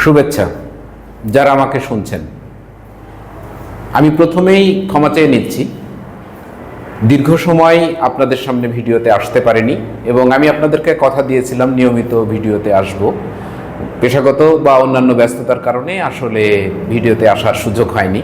শুভেচ্ছা যারা আমাকে শুনছেন। আমি প্রথমেই ক্ষমা চেয়ে নিচ্ছি, দীর্ঘ সময় আপনাদের সামনে ভিডিওতে আসতে পারিনি এবং আমি আপনাদেরকে কথা দিয়েছিলাম নিয়মিত ভিডিওতে আসব। পেশাগত বা অন্যান্য ব্যস্ততার কারণে আসলে ভিডিওতে আসার সুযোগ হয়নি।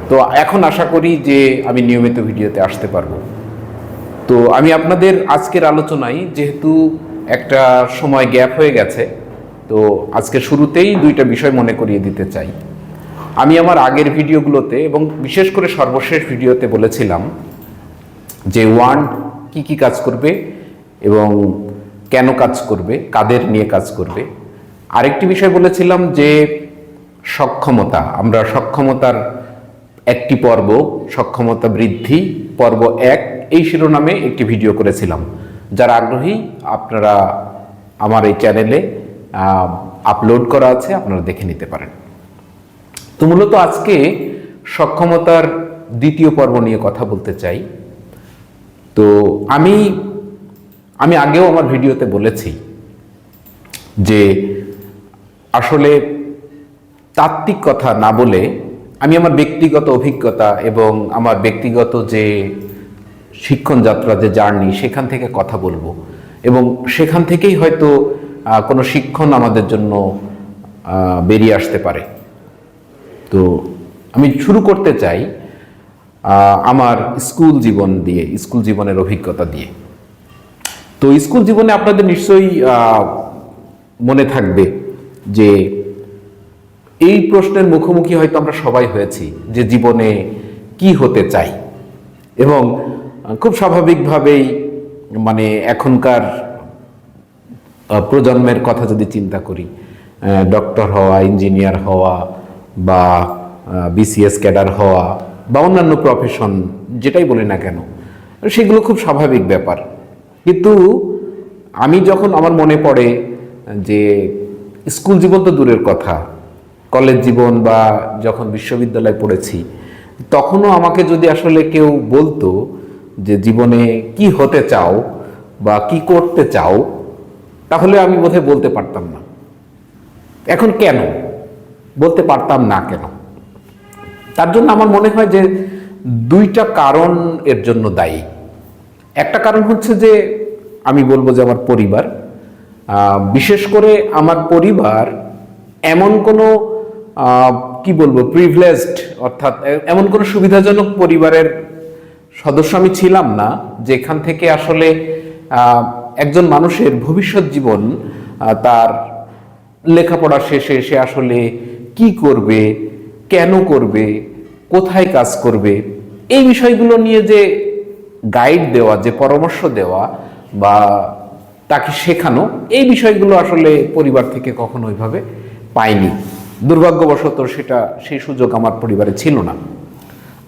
তো এখন আশা করি যে আমি নিয়মিত ভিডিওতে আসতে পারবো। তো আমি আপনাদের আজকের আলোচনায় যেহেতু একটা সময় গ্যাপ হয়ে গেছে, তো আজকে শুরুতেই দুইটা বিষয় মনে করিয়ে দিতে চাই। আমি আমার আগের ভিডিওগুলোতে এবং বিশেষ করে সর্বশেষ ভিডিওতে বলেছিলাম যে ওয়ান্ড কি কি কাজ করবে এবং কেন কাজ করবে, কাদের নিয়ে কাজ করবে। আরেকটি বিষয় বলেছিলাম যে সক্ষমতা, আমরা সক্ষমতার একটি পর্ব, সক্ষমতা বৃদ্ধি পর্ব 1 এই শিরোনামে একটি ভিডিও করেছিলাম। যারা আগ্রহী আপনারা আমার এই চ্যানেলে আপলোড করা আছে, আপনারা দেখে নিতে পারেন। তো মূলত আজকে সক্ষমতার দ্বিতীয় পর্ব নিয়ে কথা বলতে চাই। তো আমি আগেও আমার ভিডিওতে বলেছি যে আসলে তাত্ত্বিক কথা না বলে আমি আমার ব্যক্তিগত অভিজ্ঞতা এবং আমার ব্যক্তিগত যে শিক্ষণ যাত্রা, যে জার্নি, সেখান থেকে কথা বলবো এবং সেখান থেকেই হয়তো কোনো শিক্ষণ আমাদের জন্য বেরিয়ে আসতে পারে। তো আমি শুরু করতে চাই আমার স্কুল জীবন দিয়ে, স্কুল জীবনের অভিজ্ঞতা দিয়ে। তো স্কুল জীবনে আপনাদের নিশ্চয়ই মনে থাকবে যে এই প্রশ্নের মুখোমুখি হয়তো আমরা সবাই হয়েছি যে জীবনে কি হতে চাই, এবং খুব স্বাভাবিকভাবেই মানে এখনকার প্রজন্মের কথা যদি চিন্তা করি, ডক্টর হওয়া, ইঞ্জিনিয়ার হওয়া বা বিসিএস ক্যাডার হওয়া বা অন্যান্য প্রফেশন যেটাই বলি না কেন, সেগুলো খুব স্বাভাবিক ব্যাপার। কিন্তু আমি যখন আমার মনে পড়ে যে স্কুল জীবন তো দূরের কথা, কলেজ জীবন বা যখন বিশ্ববিদ্যালয়ে পড়েছি, তখনও আমাকে যদি আসলে কেউ বলতো যে জীবনে কি হতে চাও বা কি করতে চাও, তাহলে আমি বোধহয় বলতে পারতাম না। এখন কেন বলতে পারতাম না কেন? তার জন্য আমার মনে হয় যে দুইটা কারণ এর জন্য দায়ী। একটা কারণ হচ্ছে যে আমি বলবো যে আমার পরিবার, বিশেষ করে আমার পরিবার এমন কোনো কি বলবো প্রিভিলেজড, অর্থাৎ এমন কোনো সুবিধাজনক পরিবারের সদস্য আমি ছিলাম না যেখান থেকে আসলে একজন মানুষের ভবিষ্যৎ জীবন, তার লেখাপড়া শেষে সে আসলে কি করবে, কেন করবে, কোথায় কাজ করবে, এই বিষয়গুলো নিয়ে যে গাইড দেওয়া, যে পরামর্শ দেওয়া বা তাকে শেখানো, এই বিষয়গুলো আসলে পরিবার থেকে কখনো ওইভাবে পাইনি। দুর্ভাগ্যবশত সেই সুযোগ আমার পরিবারে ছিল না।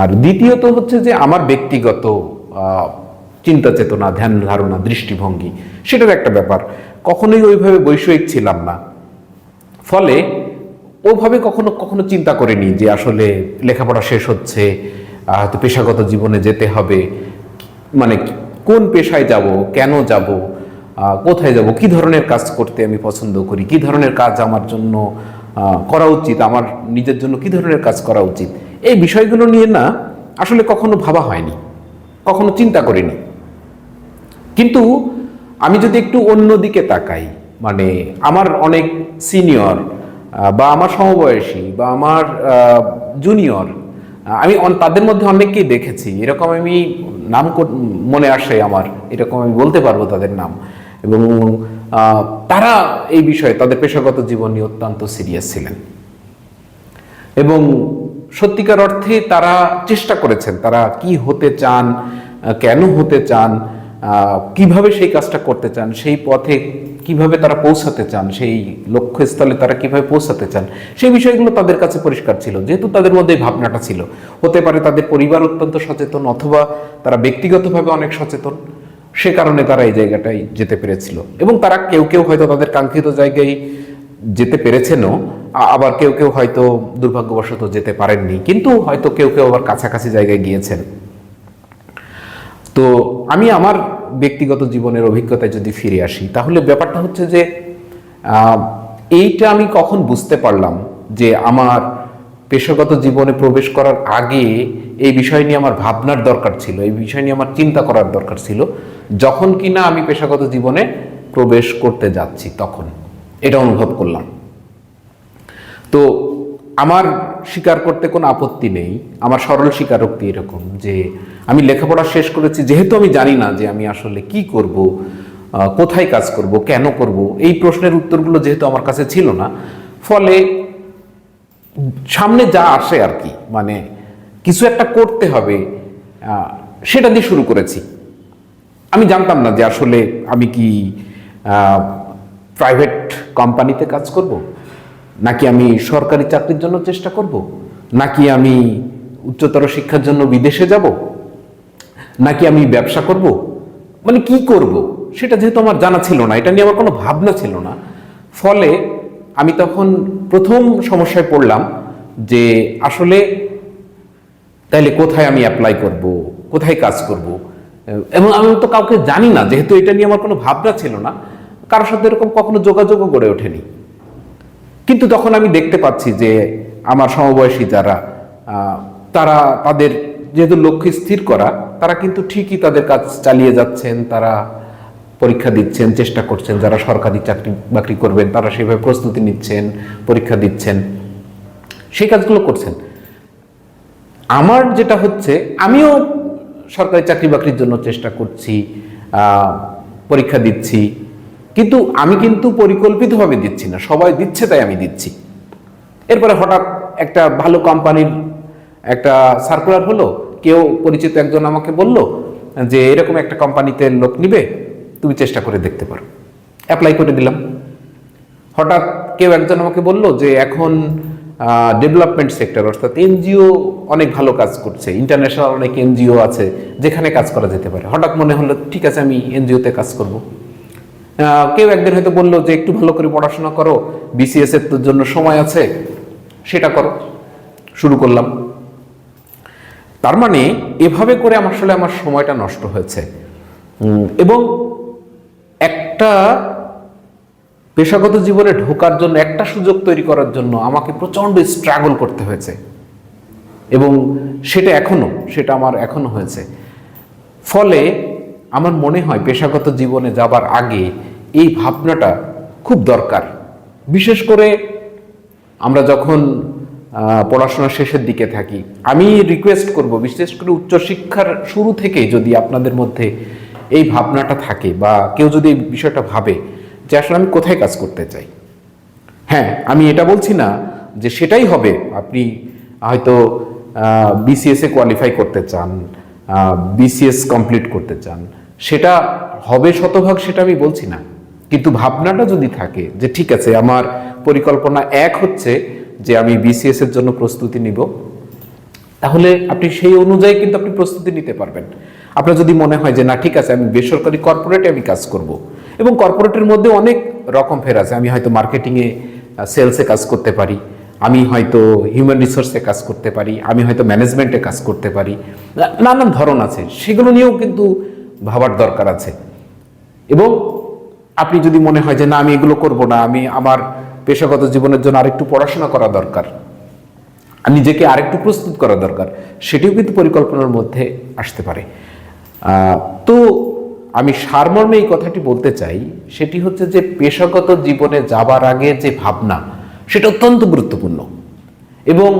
আর দ্বিতীয়ত হচ্ছে যে আমার ব্যক্তিগত চিন্তা চেতনা, ধ্যান ধারণা, দৃষ্টিভঙ্গি, সেটার একটা ব্যাপার। কখনোই ওইভাবে বৈষয়িক ছিলাম না, ফলে ওভাবে কখনো কখনো চিন্তা করিনি যে আসলে লেখাপড়া শেষ হচ্ছে, হয়তো পেশাগত জীবনে যেতে হবে, মানে কোন পেশায় যাব, কেন যাব, কোথায় যাব, কি ধরনের কাজ করতে আমি পছন্দ করি, কি ধরনের কাজ আমার জন্য করা উচিত, আমার নিজের জন্য কি ধরনের কাজ করা উচিত, এই বিষয়গুলো নিয়ে না আসলে কখনো ভাবা হয়নি, কখনো চিন্তা করিনি। কিন্তু আমি যদি একটু অন্য দিকে তাকাই, মানে আমার অনেক সিনিয়র বা আমার সমবয়সী বা আমার জুনিয়র, আমি তাদের মধ্যে অনেককেই দেখেছি এরকম, আমি নাম মনে আসে আমার, এরকম আমি বলতে পারবো তাদের নাম, এবং তারা এই বিষয়ে তাদের পেশাগত জীবন নিয়ে অত্যন্ত সিরিয়াস ছিলেন এবং সত্যিকার অর্থে তারা চেষ্টা করেছেন, তারা কি হতে চান, কেন হতে চান, কিভাবে সেই কাজটা করতে চান, সেই পথে কিভাবে তারা পৌঁছাতে চান, সেই লক্ষ্যস্থলে তারা কিভাবে পৌঁছাতে চান, সেই বিষয়গুলো তাদের কাছে পরিষ্কার ছিল। যেহেতু তাদের মধ্যে এই ভাবনাটা ছিল, হতে পারে তাদের পরিবার অত্যন্ত সচেতন অথবা তারা ব্যক্তিগতভাবে অনেক সচেতন, সে কারণে তারা এই জায়গাটায় যেতে পেরেছিল। এবং তারা কেউ কেউ হয়তো তাদের কাঙ্ক্ষিত জায়গায় যেতে পেরেছেনও, আবার কেউ কেউ হয়তো দুর্ভাগ্যবশত যেতে পারেননি, কিন্তু হয়তো কেউ কেউ আবার কাছাকাছি জায়গায় গিয়েছেন। তো আমি আমার ব্যক্তিগত জীবনের অভিজ্ঞতায় যদি ফিরে আসি, তাহলে ব্যাপারটা হচ্ছে যে এইটা আমি কখন বুঝতে পারলাম যে আমার পেশাগত জীবনে প্রবেশ করার আগে এই বিষয় নিয়ে আমার ভাবনার দরকার ছিল, এই বিষয় নিয়ে আমার চিন্তা করার দরকার ছিল, যখন কিনা আমি পেশাগত জীবনে প্রবেশ করতে যাচ্ছি তখন এটা অনুভব করলাম। তো আমার স্বীকার করতে কোনো আপত্তি নেই, আমার সরল স্বীকারোক্তি এরকম যে আমি লেখাপড়া শেষ করেছি, যেহেতু আমি জানি না যে আমি আসলে কি করব, কোথায় কাজ করব, কেন করব, এই প্রশ্নের উত্তরগুলো যেহেতু আমার কাছে ছিল না, ফলে সামনে যা আসে আর কি, মানে কিছু একটা করতে হবে সেটা দিয়ে শুরু করেছি। আমি জানতাম না যে আসলে আমি কি প্রাইভেট কোম্পানিতে কাজ করব, নাকি আমি সরকারি চাকরির জন্য চেষ্টা করব, নাকি আমি উচ্চতর শিক্ষার জন্য বিদেশে যাব, নাকি আমি ব্যবসা করব, মানে কি করব সেটা যেহেতু আমার জানা ছিল না, এটা নিয়ে আমার কোনো ভাবনা ছিল না, ফলে আমি তখন প্রথম সমস্যায় পড়লাম যে আসলে তাইলে কোথায় আমি অ্যাপ্লাই করব, কোথায় কাজ করব। এবং আমি তো কাউকে জানি না, যেহেতু এটা নিয়ে আমার কোনো ভাবনা ছিল না, কারোর সাথে এরকম কখনো যোগাযোগও গড়ে ওঠেনি। কিন্তু তখন আমি দেখতে পাচ্ছি যে আমার সমবয়সী যারা, তারা তাদের যেহেতু লক্ষ্য স্থির করা, তারা কিন্তু ঠিকই তাদের কাজ চালিয়ে যাচ্ছেন, তারা পরীক্ষা দিচ্ছেন, চেষ্টা করছেন, যারা সরকারি চাকরি বাকরি করবেন তারা সেভাবে প্রস্তুতি নিচ্ছেন, পরীক্ষা দিচ্ছেন, সেই কাজগুলো করছেন। আমার যেটা হচ্ছে, আমিও সরকারি চাকরি বাকরির জন্য চেষ্টা করছি, পরীক্ষা দিচ্ছি, কিন্তু আমি কিন্তু পরিকল্পিতভাবে দিচ্ছি না, সবাই দিচ্ছে তাই আমি দিচ্ছি। এরপরে হঠাৎ একটা ভালো কোম্পানির একটা সার্কুলার হলো, কেউ পরিচিত একজন আমাকে বলল যে এরকম একটা কোম্পানিতে লোক নিবে, তুমি চেষ্টা করে দেখতে পারো। অ্যাপ্লাই করে দিলাম। হঠাৎ কেউ একজন আমাকে বলল যে এখন ডেভেলপমেন্ট সেক্টর অর্থাৎ এনজিও অনেক ভালো কাজ করছে, ইন্টারন্যাশনাল অনেক এনজিও আছে যেখানে কাজ করা যেতে পারে। হঠাৎ মনে হলো ঠিক আছে আমি এনজিওতে কাজ করব। কেউ একদিন হয়তো বললো যে একটু ভালো করে পড়াশোনা করো, বিসিএস এর জন্য সময় আছে, সেটা করো। শুরু করলাম। তার মানে এভাবে করে আসলে আমার সময়টা নষ্ট হয়েছে, এবং একটা পেশাগত জীবনে ঢোকার জন্য, একটা সুযোগ তৈরি করার জন্য আমাকে প্রচন্ড স্ট্রাগল করতে হয়েছে, এবং সেটা আমার এখনো হয়েছে। ফলে আমার মনে হয় পেশাগত জীবনে যাবার আগে এই ভাবনাটা খুব দরকার। বিশেষ করে আমরা যখন পড়াশোনা শেষের দিকে থাকি, আমি রিকোয়েস্ট করব, বিশেষ করে উচ্চশিক্ষার শুরু থেকেই যদি আপনাদের মধ্যে এই ভাবনাটা থাকে, বা কেউ যদি এই বিষয়টা ভাবে যে আসলে আমি কোথায় কাজ করতে চাই। হ্যাঁ, আমি এটা বলছি না যে সেটাই হবে, আপনি হয়তো বিসিএস এ কোয়ালিফাই করতে চান, বিসিএস কমপ্লিট করতে চান, সেটা হবে শতভাগ, সেটা আমি বলছি না। কিন্তু ভাবনাটা যদি থাকে যে ঠিক আছে আমার পরিকল্পনা এক হচ্ছে যে আমি বিসিএস এর জন্য প্রস্তুতি নিব, তাহলে আপনি সেই অনুযায়ী কিন্তু আপনি প্রস্তুতি নিতে পারবেন। আপনার যদি মনে হয় যে না ঠিক আছে আমি বেসরকারি কর্পোরেটে আমি কাজ করব, এবং কর্পোরেটের মধ্যে অনেক রকম ফের আছে, আমি হয়তো মার্কেটিংয়ে সেলসে কাজ করতে পারি, আমি হয়তো হিউম্যান রিসোর্সে কাজ করতে পারি, আমি হয়তো ম্যানেজমেন্টে কাজ করতে পারি, নানান ধরন আছে, সেগুলো নিয়েও কিন্তু ভাবার দরকার আছে। এবং আপনি যদি মনে হয় যে না আমি এগুলো করব না, আমি আমার পেশাগত জীবনের জন্য আরেকটু পড়াশোনা করা দরকার, নিজেকে আরেকটু প্রস্তুত করা দরকার, সেটিও কিন্তু পরিকল্পনার মধ্যে আসতে পারে। তো আমি সারমর্মে এই কথাটি বলতে চাই, সেটি হচ্ছে যে পেশাগত জীবনে যাবার আগে যে ভাবনা, সেটা অত্যন্ত গুরুত্বপূর্ণ। এবং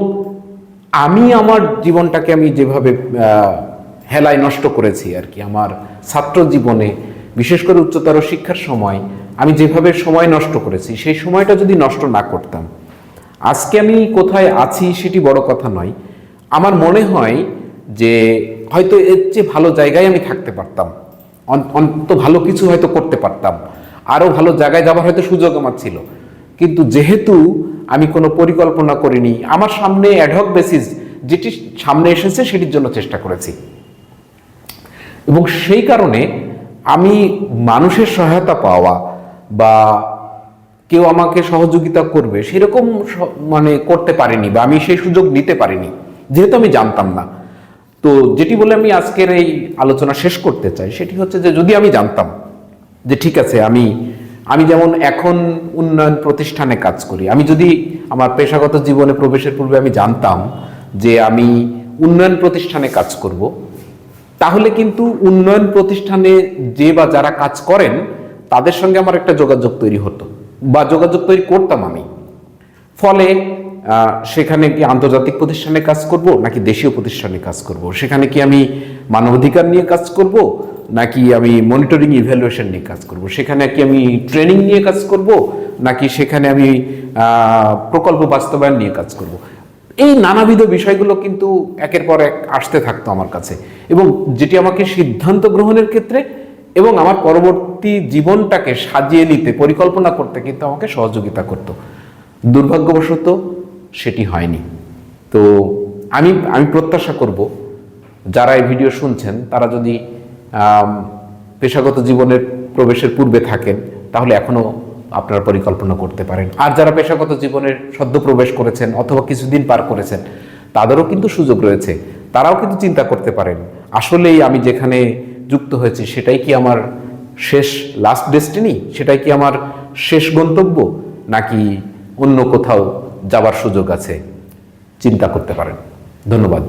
আমি আমার জীবনটাকে আমি যেভাবে হেলায় নষ্ট করেছি আর কি, আমার ছাত্র জীবনে বিশেষ করে উচ্চতর শিক্ষার সময় আমি যেভাবে সময় নষ্ট করেছি, সেই সময়টা যদি নষ্ট না করতাম, আজকে আমি কোথায় আছি সেটি বড় কথা নয়, আমার মনে হয় যে হয়তো এর চেয়ে ভালো জায়গায় আমি থাকতে পারতাম, অন্তত ভালো কিছু হয়তো করতে পারতাম, আরো ভালো জায়গায় যাবার হয়তো সুযোগ আমার ছিল। কিন্তু যেহেতু আমি কোনো পরিকল্পনা করিনি, আমার সামনে অ্যাডহক বেসিস যেটি সামনে এসেছে সেটির জন্য চেষ্টা করেছি, এবং সেই কারণে আমি মানুষের সহায়তা পাওয়া বা কেউ আমাকে সহযোগিতা করবে সেরকম মানে করতে পারিনি, বা আমি সেই সুযোগ নিতে পারিনি, যেহেতু আমি জানতাম না। তো যেটি বলে আমি আজকের এই আলোচনা শেষ করতে চাই সেটি হচ্ছে যে যদি আমি জানতাম যে ঠিক আছে আমি আমি যেমন এখন উন্নয়ন প্রতিষ্ঠানে কাজ করি, আমি যদি আমার পেশাগত জীবনে প্রবেশের পূর্বে আমি জানতাম যে আমি উন্নয়ন প্রতিষ্ঠানে কাজ করব, তাহলে কিন্তু উন্নয়ন প্রতিষ্ঠানে যে বা যারা কাজ করেন তাদের সঙ্গে আমার একটা যোগাযোগ তৈরি হতো বা যোগাযোগ তৈরি করতাম আমি। ফলে সেখানে কি আন্তর্জাতিক প্রতিষ্ঠানে কাজ করব নাকি দেশীয় প্রতিষ্ঠানে কাজ করব, সেখানে কি আমি মানবাধিকার নিয়ে কাজ করব নাকি আমি মনিটরিং ইভ্যালুয়েশন নিয়ে কাজ করব, সেখানে কি আমি ট্রেনিং নিয়ে কাজ করব নাকি সেখানে আমি প্রকল্প বাস্তবায়ন নিয়ে কাজ করব। এই নানাবিধ বিষয়গুলো কিন্তু একের পর এক আসতে থাকতো আমার কাছে, এবং যেটি আমাকে সিদ্ধান্ত গ্রহণের ক্ষেত্রে এবং আমার পরবর্তী জীবনটাকে সাজিয়ে নিতে, পরিকল্পনা করতে কিন্তু আমাকে সহযোগিতা করতো। দুর্ভাগ্যবশত সেটি হয়নি। তো আমি প্রত্যাশা করব যারা এই ভিডিও শুনছেন তারা যদি পেশাগত জীবনের প্রবেশের পূর্বে থাকেন তাহলে এখনো আপনারা পরিকল্পনা করতে পারেন। আর যারা পেশাগত জীবনের সদ্য প্রবেশ করেছেন অথবা কিছুদিন পার করেছেন তাদেরও কিন্তু সুযোগ রয়েছে, তারাও কিন্তু চিন্তা করতে পারেন আসলেই আমি যেখানে যুক্ত হয়েছি সেটাই কি আমার শেষ লাস্ট ডেস্টিনি, সেটাই কি আমার শেষ গন্তব্য, নাকি অন্য কোথাও যাবার সুযোগ আছে। চিন্তা করতে পারেন। ধন্যবাদ।